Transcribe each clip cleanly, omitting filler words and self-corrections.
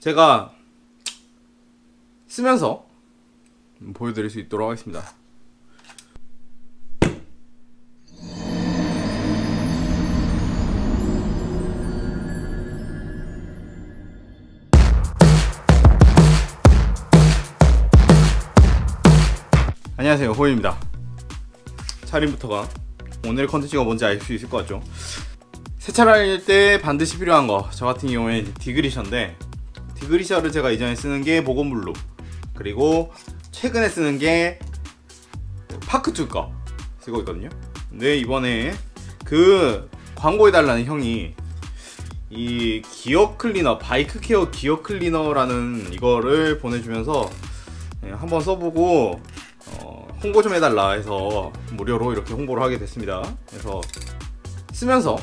제가 쓰면서 보여드릴 수 있도록 하겠습니다. 안녕하세요, 호입니다. 차림부터가 오늘 컨텐츠가 뭔지 알 수 있을 것 같죠? 세차를 할 때 반드시 필요한 거, 저 같은 경우에 디그리셔인데, 디그리셔를 제가 이전에 쓰는 게 보건블루, 그리고 최근에 쓰는 게 파크2 거 쓰고 있거든요. 근데 이번에 그 광고해달라는 형이 이 기어 클리너, 바이크 케어 기어 클리너라는 이거를 보내주면서 한번 써보고 홍보 좀 해달라 해서 무료로 이렇게 홍보를 하게 됐습니다. 그래서 쓰면서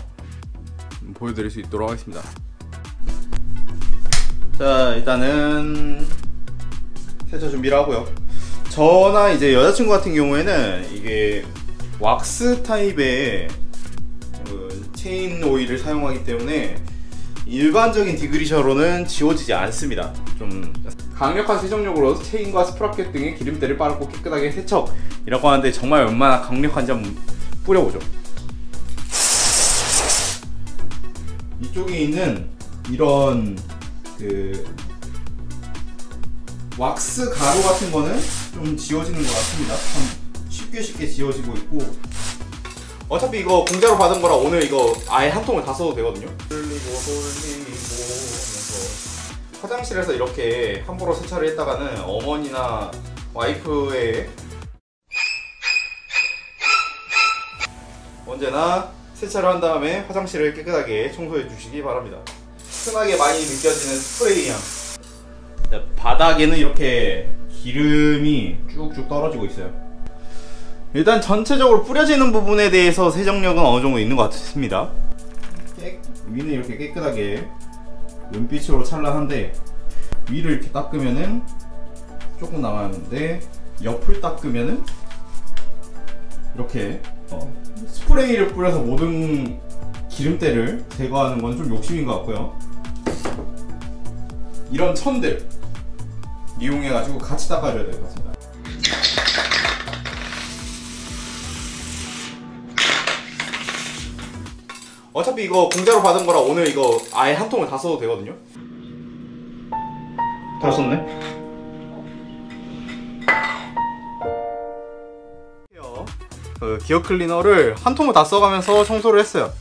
보여드릴 수 있도록 하겠습니다. 자, 일단은 세차 준비를 하고요. 저나 이제 여자친구 같은 경우에는 이게 왁스 타입의 체인 오일을 사용하기 때문에 일반적인 디그리셔로는 지워지지 않습니다. 좀 강력한 세정력으로 체인과 스프라켓 등의 기름때를 빨고 깨끗하게 세척이라고 하는데, 정말 얼마나 강력한지 한번 뿌려보죠. 이쪽에 있는 이런 왁스 가루 같은 거는 좀 지워지는 것 같습니다. 참 쉽게 지워지고 있고, 어차피 이거 공짜로 받은 거라 오늘 이거 아예 한 통을 다 써도 되거든요. 돌리고 화장실에서 이렇게 함부로 세차를 했다가는 어머니나 와이프의 언제나 세차를 한 다음에 화장실을 깨끗하게 청소해 주시기 바랍니다. 흔하게 많이 느껴지는 스프레이 향. 바닥에는 이렇게 기름이 쭉쭉 떨어지고 있어요. 일단 전체적으로 뿌려지는 부분에 대해서 세정력은 어느 정도 있는 것 같습니다. 위는 이렇게 깨끗하게 은빛으로 찬란한데, 위를 이렇게 닦으면은 조금 남았는데, 옆을 닦으면은 이렇게 스프레이를 뿌려서 모든 기름때를 제거하는 건 좀 욕심인 것 같고요. 이런 천들 이용해가지고 같이 닦아줘야 될 것 같습니다. 어차피 이거 공짜로 받은 거라 오늘 이거 아예 한 통을 다 써도 되거든요. 다 썼네. 기어 클리너를 한 통을 다 써가면서 청소를 했어요.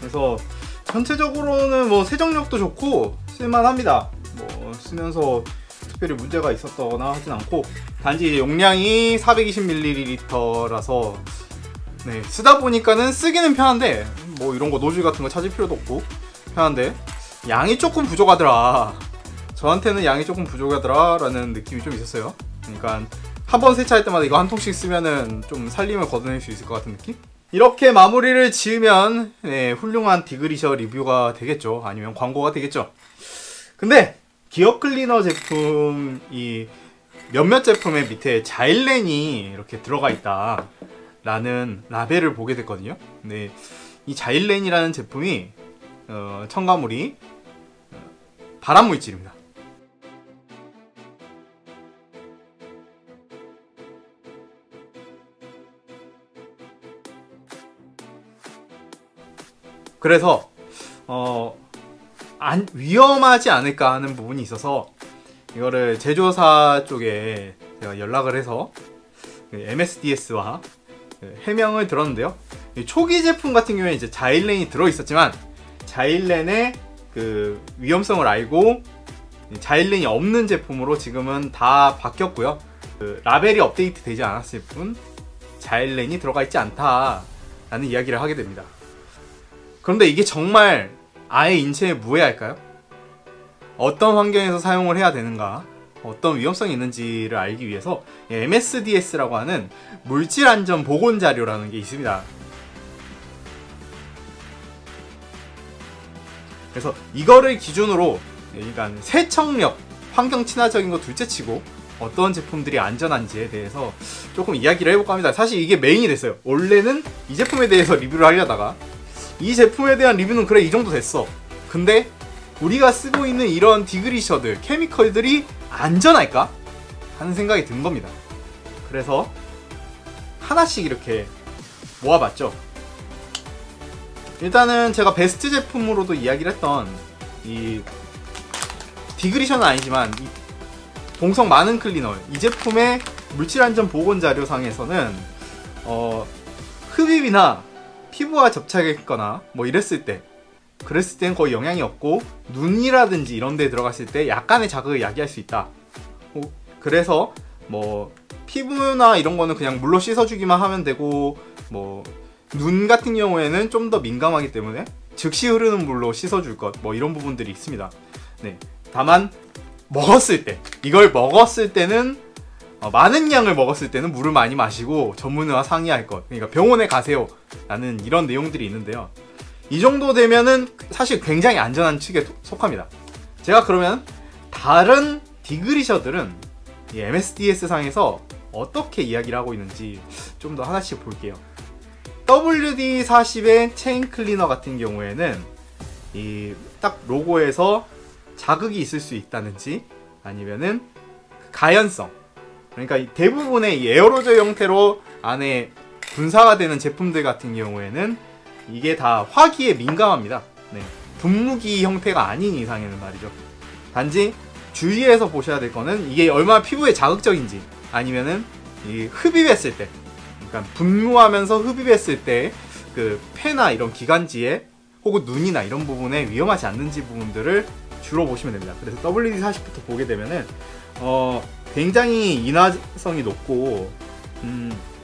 그래서 전체적으로는 뭐 세정력도 좋고 쓸만합니다. 뭐 쓰면서 특별히 문제가 있었거나 하진 않고, 단지 용량이 420ml라서 네, 쓰다 보니까는 쓰기는 편한데, 뭐 이런 거 노즐 같은 거 찾을 필요도 없고 편한데, 양이 조금 부족하더라, 저한테는 양이 조금 부족하더라 라는 느낌이 좀 있었어요. 그러니까 한 번 세차할 때마다 이거 한 통씩 쓰면은 좀 살림을 걷어낼 수 있을 것 같은 느낌? 이렇게 마무리를 지으면 네, 훌륭한 디그리셔 리뷰가 되겠죠. 아니면 광고가 되겠죠. 근데 기어 클리너 제품 이 몇몇 제품의 밑에 자일렌이 이렇게 들어가 있다 라는 라벨을 보게 됐거든요. 근데 이 자일렌이라는 제품이 첨가물이 발암물질입니다. 그래서 위험하지 않을까 하는 부분이 있어서 이거를 제조사 쪽에 제가 연락을 해서 MSDS와 해명을 들었는데요. 초기 제품 같은 경우에 이제 자일렌이 들어있었지만, 자일렌의 그 위험성을 알고 자일렌이 없는 제품으로 지금은 다 바뀌었고요. 라벨이 업데이트 되지 않았을 뿐 자일렌이 들어가 있지 않다라는 이야기를 하게 됩니다. 그런데 이게 정말 아예 인체에 무해할까요? 어떤 환경에서 사용을 해야 되는가, 어떤 위험성이 있는지를 알기 위해서 MSDS라고 하는 물질안전 보건자료라는 게 있습니다. 그래서 이거를 기준으로, 그러니까 세척력, 환경 친화적인 거 둘째치고 어떤 제품들이 안전한지에 대해서 조금 이야기를 해볼까 합니다. 사실 이게 메인이 됐어요. 원래는 이 제품에 대해서 리뷰를 하려다가 이 제품에 대한 리뷰는 그래 이 정도 됐어. 근데 우리가 쓰고 있는 이런 디그리셔들, 케미컬들이 안전할까? 하는 생각이 든 겁니다. 그래서 하나씩 이렇게 모아봤죠. 일단은 제가 베스트 제품으로도 이야기를 했던 이 디그리셔는 아니지만 이 동성 많은 클리너, 이 제품의 물질안전 보건자료상에서는 흡입이나 피부와 접착했거나 뭐 이랬을 때, 그랬을 땐 거의 영향이 없고 눈이라든지 이런 데 들어갔을 때 약간의 자극을 야기할 수 있다. 그래서 뭐 피부나 이런 거는 그냥 물로 씻어주기만 하면 되고, 뭐 눈 같은 경우에는 좀 더 민감하기 때문에 즉시 흐르는 물로 씻어줄 것, 뭐 이런 부분들이 있습니다. 네. 다만 먹었을 때, 이걸 먹었을 때는 많은 양을 먹었을 때는 물을 많이 마시고 전문의와 상의할 것, 그러니까 병원에 가세요 라는 이런 내용들이 있는데요. 이 정도 되면은 사실 굉장히 안전한 측에 속합니다. 제가 그러면 다른 디그리셔들은 이 MSDS 상에서 어떻게 이야기를 하고 있는지 좀 더 하나씩 볼게요. WD-40의 체인 클리너 같은 경우에는 이 딱 로고에서 자극이 있을 수 있다는지, 아니면은 가연성, 그러니까 대부분의 이 에어로졸 형태로 안에 분사가 되는 제품들 같은 경우에는 이게 다 화기에 민감합니다. 네. 분무기 형태가 아닌 이상에는 말이죠. 단지 주의해서 보셔야 될 거는 이게 얼마나 피부에 자극적인지, 아니면은 이 흡입했을 때, 그러니까 분무하면서 흡입했을 때 그 폐나 이런 기관지에 혹은 눈이나 이런 부분에 위험하지 않는지 부분들을 주로 보시면 됩니다. 그래서 WD-40부터 보게 되면은 굉장히 인화성이 높고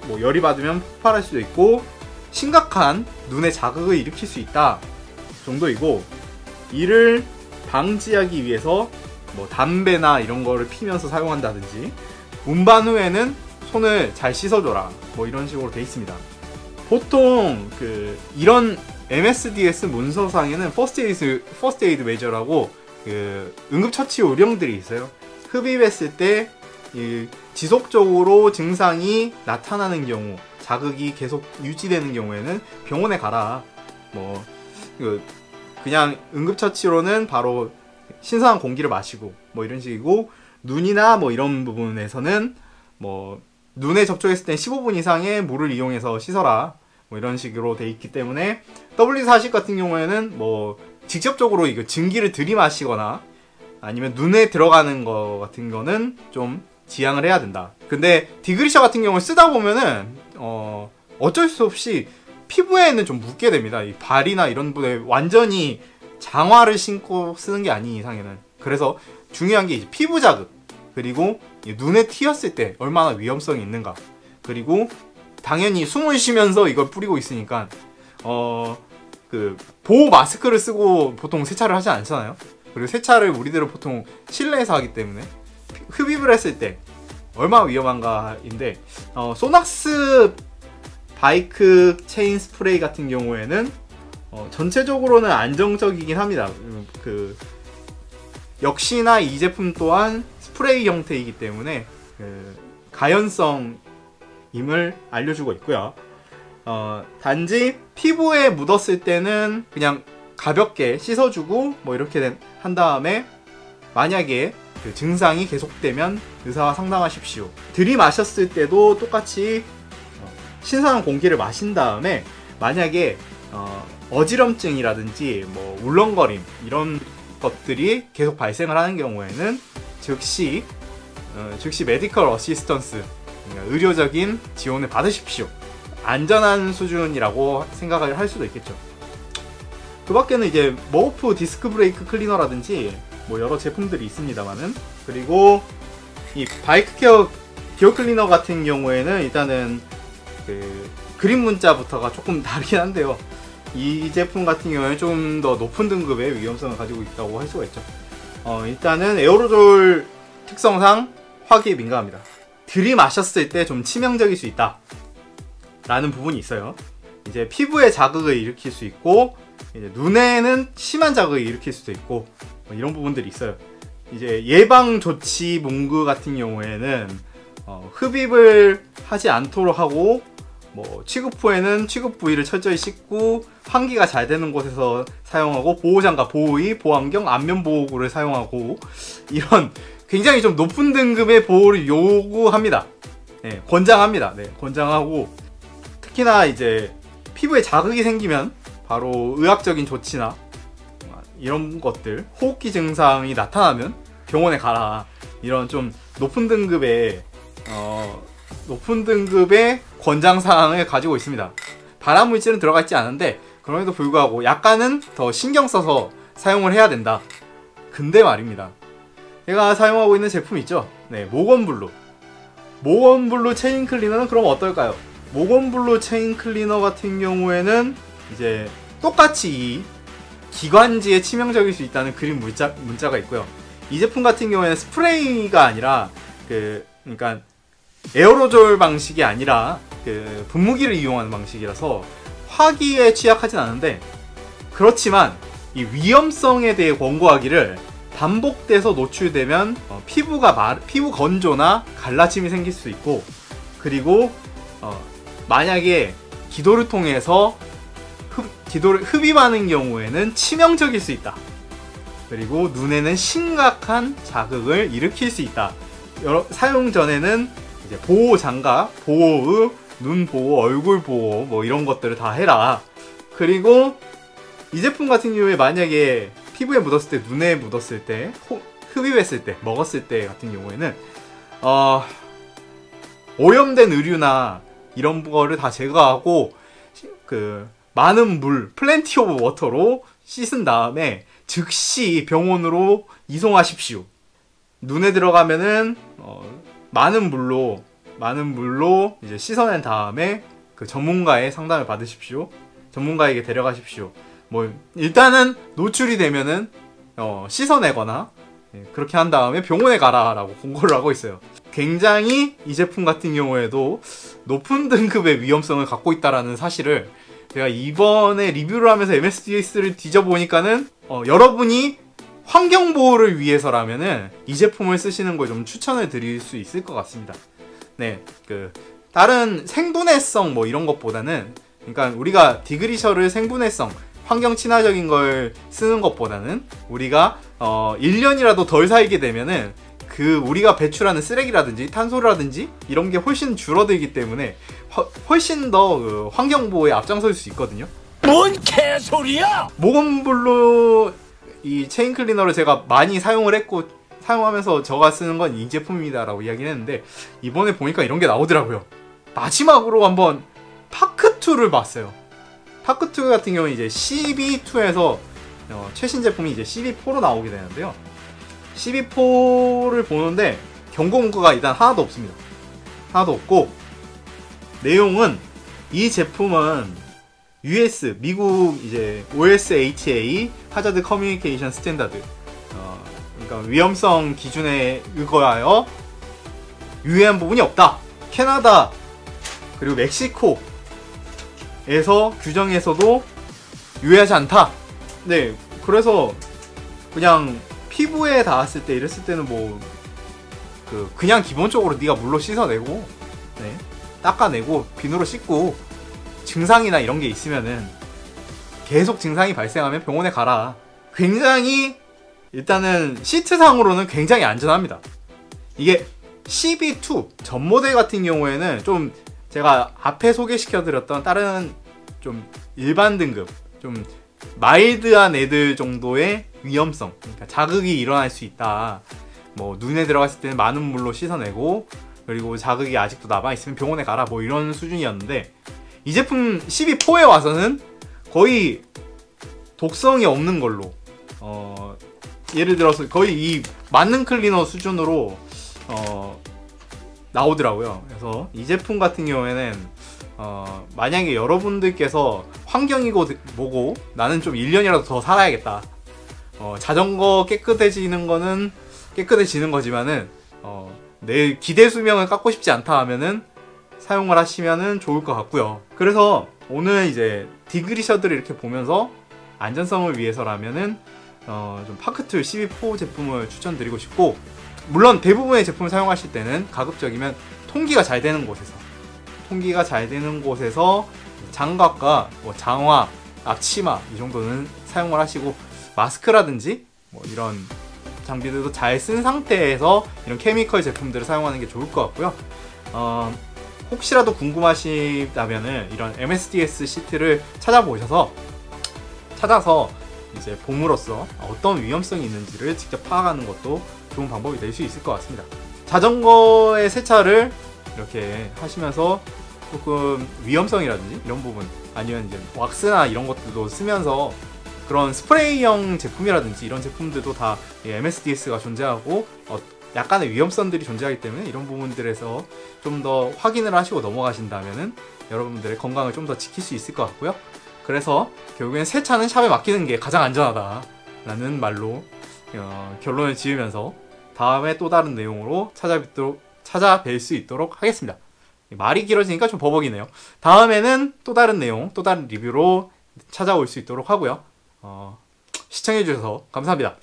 뭐 열이 받으면 폭발할 수도 있고 심각한 눈에 자극을 일으킬 수 있다 정도이고, 이를 방지하기 위해서 뭐 담배나 이런 거를 피면서 사용한다든지, 운반 후에는 손을 잘 씻어줘라, 뭐 이런 식으로 돼 있습니다. 보통 이런 MSDS 문서상에는 퍼스트 에이드 메저라고 응급처치 요령들이 있어요. 흡입했을 때 지속적으로 증상이 나타나는 경우, 자극이 계속 유지되는 경우에는 병원에 가라. 뭐 그냥 응급처치로는 바로 신선한 공기를 마시고 뭐 이런 식이고, 눈이나 뭐 이런 부분에서는 뭐 눈에 접촉했을 땐 15분 이상의 물을 이용해서 씻어라, 뭐 이런 식으로 돼 있기 때문에 WD-40 같은 경우에는 뭐 직접적으로 이거 증기를 들이마시거나 아니면 눈에 들어가는 거 같은 거는 좀 지양을 해야 된다. 근데 디그리셔 같은 경우는 쓰다 보면은 어쩔 수 없이 피부에는 좀 묻게 됩니다. 이 발이나 이런 부분에 완전히 장화를 신고 쓰는 게 아닌 이상에는. 그래서 중요한 게 이제 피부 자극, 그리고 눈에 튀었을 때 얼마나 위험성이 있는가, 그리고 당연히 숨을 쉬면서 이걸 뿌리고 있으니까 보호 마스크를 쓰고 보통 세차를 하지 않잖아요. 그리고 세차를 우리들은 보통 실내에서 하기 때문에 흡입을 했을 때 얼마나 위험한가인데, 소낙스 바이크 체인 스프레이 같은 경우에는 전체적으로는 안정적이긴 합니다. 역시나 이 제품 또한 스프레이 형태이기 때문에 가연성임을 알려주고 있고요. 단지 피부에 묻었을 때는 그냥 가볍게 씻어주고 뭐 이렇게 한 다음에, 만약에 그 증상이 계속되면 의사와 상담하십시오. 들이마셨을 때도 똑같이 신선한 공기를 마신 다음에, 만약에 어지럼증이라든지 뭐 울렁거림 이런 것들이 계속 발생을 하는 경우에는 즉시 메디컬 어시스턴스, 그러니까 의료적인 지원을 받으십시오. 안전한 수준이라고 생각을 할 수도 있겠죠. 그 밖에는 이제 머프 디스크 브레이크 클리너라든지 뭐 여러 제품들이 있습니다만은, 그리고 이 바이크 케어 기어 클리너 같은 경우에는 일단은 그림 문자부터가 조금 다르긴 한데요. 이 제품 같은 경우에는 좀 더 높은 등급의 위험성을 가지고 있다고 할 수가 있죠. 일단은 에어로졸 특성상 화기에 민감합니다. 들이마셨을 때 좀 치명적일 수 있다 라는 부분이 있어요. 이제 피부에 자극을 일으킬 수 있고, 이제 눈에는 심한 자극을 일으킬 수도 있고, 뭐 이런 부분들이 있어요. 이제 예방 조치 문구 같은 경우에는 흡입을 하지 않도록 하고 뭐 취급 후에는 취급 부위를 철저히 씻고 환기가 잘 되는 곳에서 사용하고 보호장갑, 보호의, 보호안경, 안면 보호구를 사용하고 이런 굉장히 좀 높은 등급의 보호를 요구합니다. 네, 권장합니다. 네, 권장하고 특히나 이제 피부에 자극이 생기면 바로 의학적인 조치나 이런 것들, 호흡기 증상이 나타나면 병원에 가라. 이런 좀 높은 등급의 권장사항을 가지고 있습니다. 발암물질은 들어가 있지 않은데 그럼에도 불구하고 약간은 더 신경 써서 사용을 해야 된다. 근데 말입니다. 제가 사용하고 있는 제품 있죠? 네, 모건블루. 모건블루 체인 클리너는 그럼 어떨까요? 모건블루 체인 클리너 같은 경우에는 이제 똑같이 이 기관지에 치명적일 수 있다는 그림 문자가 있고요. 이 제품 같은 경우에는 스프레이가 아니라 그러니까 에어로졸 방식이 아니라 분무기를 이용하는 방식이라서 화기에 취약하진 않은데, 그렇지만 이 위험성에 대해 권고하기를 반복돼서 노출되면 피부 건조나 갈라짐이 생길 수 있고, 그리고 만약에 기도를 통해서 기도를 흡입하는 경우에는 치명적일 수 있다. 그리고 눈에는 심각한 자극을 일으킬 수 있다. 사용 전에는 이제 보호 장갑, 보호의, 눈 보호, 얼굴 보호 뭐 이런 것들을 다 해라. 그리고 이 제품 같은 경우에 만약에 피부에 묻었을 때, 눈에 묻었을 때, 흡입했을 때, 먹었을 때 같은 경우에는 오염된 의류나 이런 거를 다 제거하고 많은 물, 플랜티 오브 워터로 씻은 다음에 즉시 병원으로 이송하십시오. 눈에 들어가면은 많은 물로 이제 씻어낸 다음에 그 전문가의 상담을 받으십시오. 전문가에게 데려가십시오. 뭐 일단은 노출이 되면은 씻어내거나 그렇게 한 다음에 병원에 가라라고 공고를 하고 있어요. 굉장히 이 제품 같은 경우에도 높은 등급의 위험성을 갖고 있다라는 사실을 제가 이번에 리뷰를 하면서 MSDS를 뒤져보니까는 여러분이 환경보호를 위해서라면은 이 제품을 쓰시는 걸 좀 추천을 드릴 수 있을 것 같습니다. 네, 다른 생분해성 뭐 이런 것보다는, 그러니까 우리가 디그리셔를 생분해성, 환경 친화적인 걸 쓰는 것보다는 우리가 1년이라도 덜 살게 되면은 우리가 배출하는 쓰레기라든지 탄소라든지 이런 게 훨씬 줄어들기 때문에 훨씬 더 환경보호에 앞장설 수 있거든요. 뭔 개소리야! 모건블루 이 체인 클리너를 제가 많이 사용을 했고, 사용하면서 제가 쓰는 건 이 제품입니다 라고 이야기를 했는데, 이번에 보니까 이런 게 나오더라고요. 마지막으로 한번 파크2를 봤어요. 파크2 같은 경우는 이제 CB2에서 최신 제품이 이제 CB4로 나오게 되는데요. CB4를 보는데 경고 문구가 일단 하나도 없습니다. 하나도 없고, 내용은 이 제품은 US, 미국 이제 OSHA 하자드 커뮤니케이션 스탠다드, 그러니까 위험성 기준에 의거하여 유해한 부분이 없다. 캐나다 그리고 멕시코에서 규정에서도 유해하지 않다. 네, 그래서 그냥 피부에 닿았을 때, 이랬을 때는 뭐 그냥 기본적으로 네가 물로 씻어내고, 네, 닦아내고 비누로 씻고, 증상이나 이런 게 있으면은 계속 증상이 발생하면 병원에 가라. 굉장히 일단은 시트상으로는 굉장히 안전합니다. 이게 CB2 전 모델 같은 경우에는 좀 제가 앞에 소개시켜드렸던 다른 좀 일반 등급, 좀 마일드한 애들 정도의 위험성, 그러니까 자극이 일어날 수 있다. 뭐 눈에 들어갔을 때는 많은 물로 씻어내고, 그리고 자극이 아직도 남아있으면 병원에 가라, 뭐 이런 수준이었는데, 이 제품 CB4에 와서는 거의 독성이 없는 걸로, 예를 들어서 거의 이 만능 클리너 수준으로 나오더라고요. 그래서 이 제품 같은 경우에는 만약에 여러분들께서 환경이고 뭐고 나는 좀 1년이라도 더 살아야겠다, 자전거 깨끗해지는 거지만은 내 기대 수명을 깎고 싶지 않다 하면은 사용을 하시면은 좋을 것 같고요. 그래서 오늘 이제 디그리셔들을 이렇게 보면서 안전성을 위해서라면은 좀 파크2 CB4 제품을 추천드리고 싶고, 물론 대부분의 제품을 사용하실 때는 가급적이면 통기가 잘 되는 곳에서, 통기가 잘 되는 곳에서 장갑과 뭐 장화, 앞치마 이 정도는 사용을 하시고, 마스크라든지 뭐 이런 장비들도 잘 쓴 상태에서 이런 케미컬 제품들을 사용하는 게 좋을 것 같고요. 혹시라도 궁금하시다면은 이런 MSDS 시트를 찾아서 이제 봄으로써 어떤 위험성이 있는지를 직접 파악하는 것도 좋은 방법이 될 수 있을 것 같습니다. 자전거의 세차를 이렇게 하시면서 조금 위험성이라든지 이런 부분, 아니면 이제 왁스나 이런 것들도 쓰면서 그런 스프레이형 제품이라든지 이런 제품들도 다 MSDS가 존재하고 약간의 위험성들이 존재하기 때문에 이런 부분들에서 좀 더 확인을 하시고 넘어가신다면은 여러분들의 건강을 좀 더 지킬 수 있을 것 같고요. 그래서 결국엔 세차는 샵에 맡기는 게 가장 안전하다라는 말로 결론을 지으면서 다음에 또 다른 내용으로 찾아뵐 수 있도록 하겠습니다. 말이 길어지니까 좀 버벅이네요. 다음에는 또 다른 내용, 또 다른 리뷰로 찾아올 수 있도록 하고요. 시청해주셔서 감사합니다.